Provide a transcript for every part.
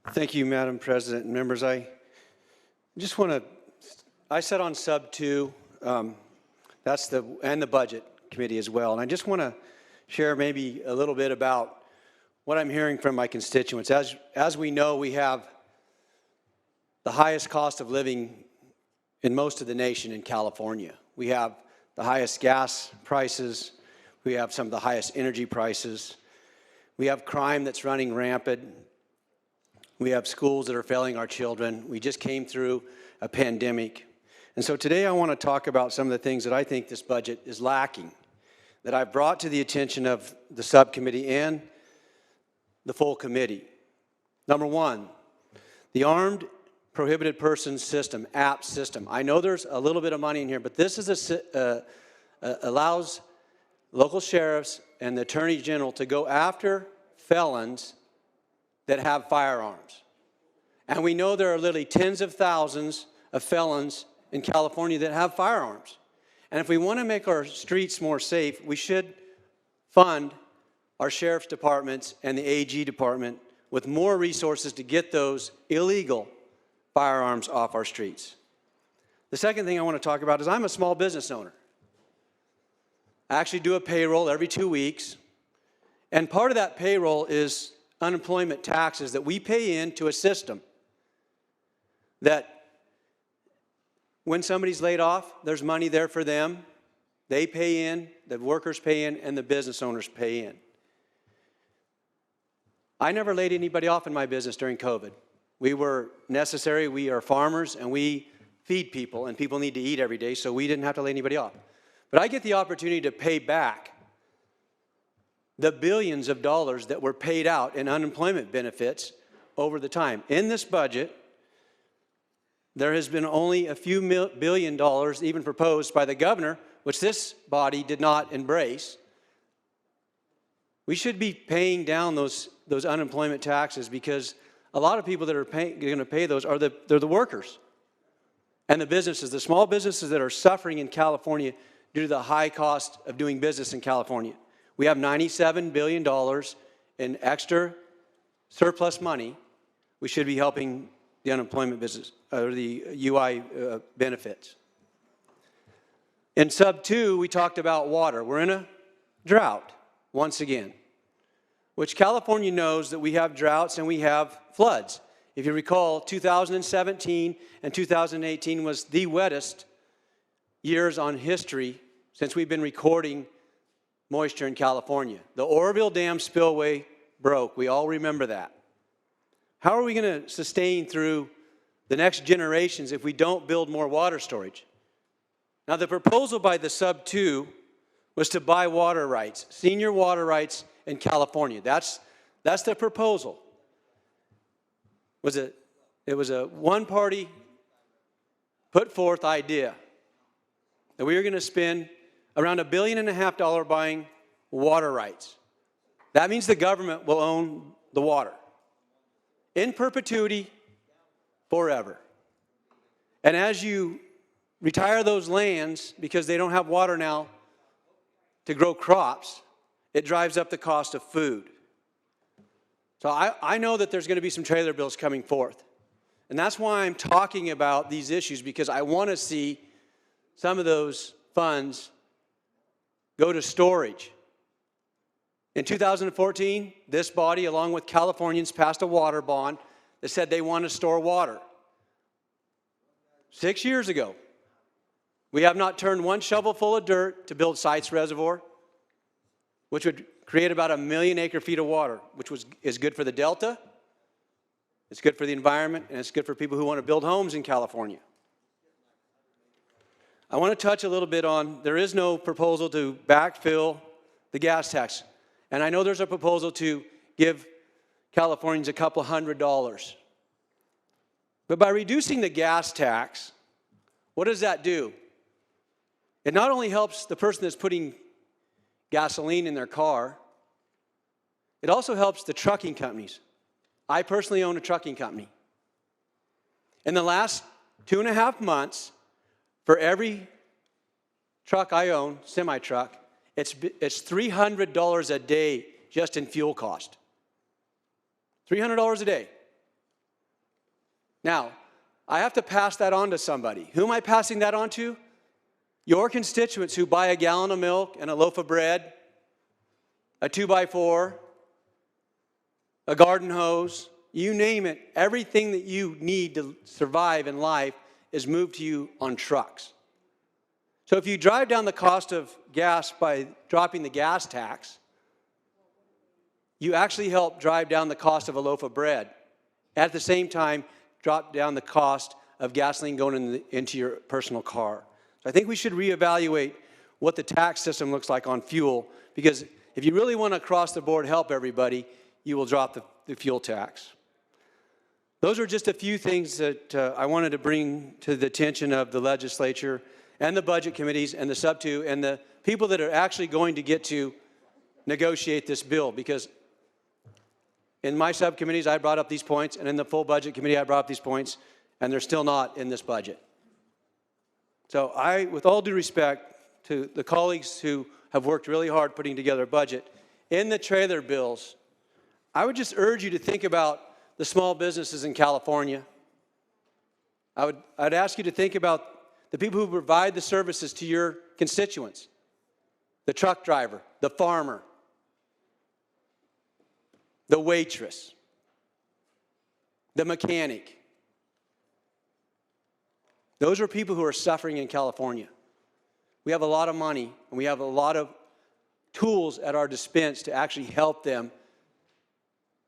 Thank you, Madam President and members. I sat on sub 2, and the budget committee as well. And I just want to share maybe a little bit about what I'm hearing from my constituents. As we know, we have the highest cost of living in most of the nation in California. We have the highest gas prices. We have some of the highest energy prices. We have crime that's running rampant. We have schools that are failing our children. We just came through a pandemic. And so today I want to talk about some of the things that I think this budget is lacking, that I've brought to the attention of the subcommittee and the full committee. Number one, the Armed Prohibited Persons System, APP system. I know there's a little bit of money in here, but this is allows local sheriffs and the Attorney General to go after felons that have firearms. And we know there are literally tens of thousands of felons in California that have firearms. And if we want to make our streets more safe, we should fund our sheriff's departments and the AG department with more resources to get those illegal firearms off our streets. The second thing I want to talk about is I'm a small business owner. I actually do a payroll every 2 weeks, and part of that payroll is unemployment taxes that we pay into a system that when somebody's laid off, there's money there for them. They pay in, the workers pay in, and the business owners pay in. I never laid anybody off in my business during COVID. We were necessary, we are farmers, and we feed people, and people need to eat every day, so we didn't have to lay anybody off. But I get the opportunity to pay back the billions of dollars that were paid out in unemployment benefits over the time. In this budget, there has been only a few billion dollars even proposed by the governor, which this body did not embrace. We should be paying down those unemployment taxes because a lot of people that are going to pay those they're the workers and the businesses, the small businesses that are suffering in California due to the high cost of doing business in California. We have $97 billion in extra surplus money. We should be helping the unemployment business, or the UI benefits. In sub 2, we talked about water. We're in a drought, once again, which California knows that we have droughts and we have floods. If you recall, 2017 and 2018 was the wettest years on history since we've been recording moisture in California. The Oroville Dam spillway broke. We all remember that. How are we going to sustain through the next generations if we don't build more water storage? Now, the proposal by the sub 2 was to buy water rights, senior water rights in California. That's the proposal. It was a one-party put forth idea that we were going to spend around $1.5 billion buying water rights. That means the government will own the water in perpetuity forever. And as you retire those lands because they don't have water now to grow crops, it drives up the cost of food. So I know that there's going to be some trailer bills coming forth. And that's why I'm talking about these issues, because I want to see some of those funds go to storage. In 2014, this body, along with Californians, passed a water bond that said they want to store water. 6 years ago, we have not turned one shovel full of dirt to build Sites Reservoir, which would create about 1 million acre-feet of water, which is good for the Delta, it's good for the environment, and it's good for people who want to build homes in California. I want to touch a little bit on, there is no proposal to backfill the gas tax. And I know there's a proposal to give Californians a couple $100. But by reducing the gas tax, what does that do? It not only helps the person that's putting gasoline in their car, it also helps the trucking companies. I personally own a trucking company. In the last 2.5 months, for every truck I own, semi-truck, it's $300 a day just in fuel cost. $300 a day. Now, I have to pass that on to somebody. Who am I passing that on to? Your constituents who buy a gallon of milk and a loaf of bread, a 2x4, a garden hose, you name it. Everything that you need to survive in life is moved to you on trucks. So if you drive down the cost of gas by dropping the gas tax, you actually help drive down the cost of a loaf of bread. At the same time, drop down the cost of gasoline going into your personal car. So I think we should reevaluate what the tax system looks like on fuel, because if you really want to across the board help everybody, you will drop the fuel tax. Those are just a few things that I wanted to bring to the attention of the legislature and the budget committees and the sub-2 and the people that are actually going to get to negotiate this bill, because in my subcommittees I brought up these points, and in the full budget committee I brought up these points, and they're still not in this budget. So I, with all due respect to the colleagues who have worked really hard putting together a budget, in the trailer bills, I would just urge you to think about the small businesses in California. I'd ask you to think about the people who provide the services to your constituents, the truck driver, the farmer, the waitress, the mechanic. Those are people who are suffering in California. We have a lot of money, and we have a lot of tools at our dispense to actually help them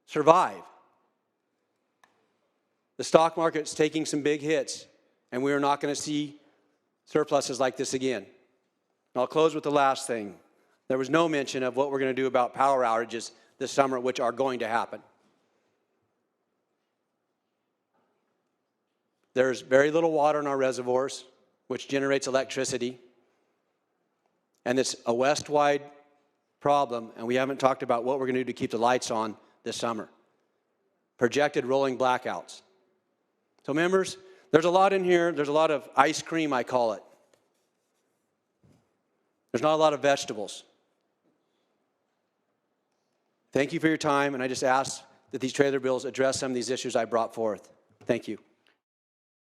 survive. The stock market's taking some big hits, and we are not going to see surpluses like this again. And I'll close with the last thing. There was no mention of what we're going to do about power outages this summer, which are going to happen. There's very little water in our reservoirs, which generates electricity. And it's a west-wide problem, and we haven't talked about what we're going to do to keep the lights on this summer. Projected rolling blackouts. So members, there's a lot in here. There's a lot of ice cream, I call it. There's not a lot of vegetables. Thank you for your time, and I just ask that these trailer bills address some of these issues I brought forth. Thank you.